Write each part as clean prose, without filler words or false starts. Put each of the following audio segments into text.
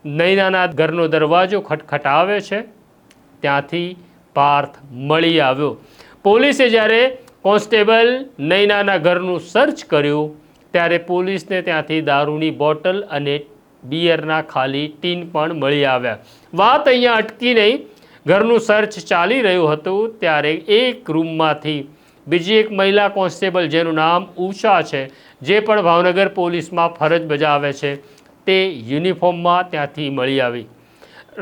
નૈનાના ઘરનો દરવાજો ખટખટાવે છે, ત્યાંથી પાર્થ મળી આવ્યો। પોલીસે જ્યારે કોન્સ્ટેબલ નૈનાના ઘરનું સર્ચ કર્યું ત્યારે પોલીસને ત્યાંથી દારૂની બોટલ અને બિયરના ખાલી ટીન પણ મળી આવ્યા। વાત અહીંયા અટકી નહીં। ઘરનું સર્ચ ચાલી રહ્યું હતું ત્યારે એક રૂમમાંથી બીજી એક મહિલા કોન્સ્ટેબલ જેનું નામ ઉષા છે, જે પણ ભાવનગર પોલીસમાં ફરજ બજાવે છે, તે યુનિફોર્મમાં ત્યાંથી મળી આવી।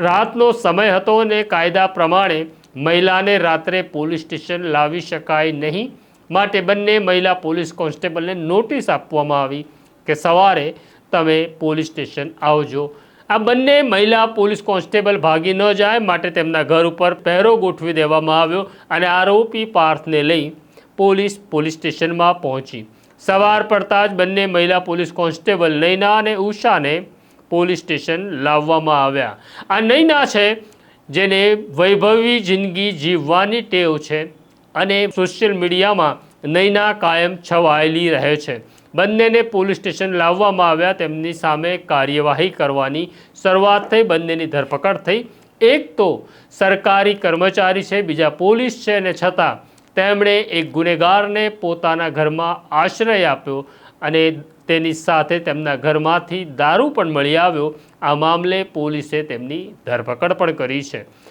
રાતનો સમય હતો અને કાયદા પ્રમાણે મહિલાને રાત્રે પોલીસ સ્ટેશન લાવી શકાય નહીં, માટે બંને મહિલા પોલીસ કોન્સ્ટેબલને નોટિસ આપવામાં આવી કે સવારે તમે પોલીસ સ્ટેશન આવજો। આ બંને મહિલા પોલીસ કોન્સ્ટેબલ ભાગી ન જાય માટે તેમના ઘર ઉપર પહેરો ગોઠવી દેવામાં આવ્યો અને આરોપી પાર્થને લઈ પોલીસ સ્ટેશનમાં પહોંચી। સવાર પડતા જ બંને મહિલા પોલીસ કોન્સ્ટેબલ નૈના અને ઉષાને પોલીસ સ્ટેશન લાવવામાં આવ્યા। આ નૈના છે જેને વૈભવી જિંદગી જીવવાની ટેવ છે અને સોશિયલ મીડિયામાં નૈના કાયમ છવાયેલી રહે છે। બંનેને પોલીસ સ્ટેશન લાવવામાં આવ્યા। તેમની સામે કાર્યવાહી કરવાની શરૂઆત થઈ, બંનેની ધરપકડ થઈ। એક તો સરકારી કર્મચારી છે, બીજા પોલીસ છે, અને છતાં તેમણે એક ગુનેગારને પોતાના ઘરમાં આશ્રય આપ્યો અને તેની સાથે તેમના ઘરમાંથી દારૂ પણ મળી આવ્યો। આ મામલે પોલીસે તેમની ધરપકડ પણ કરી છે।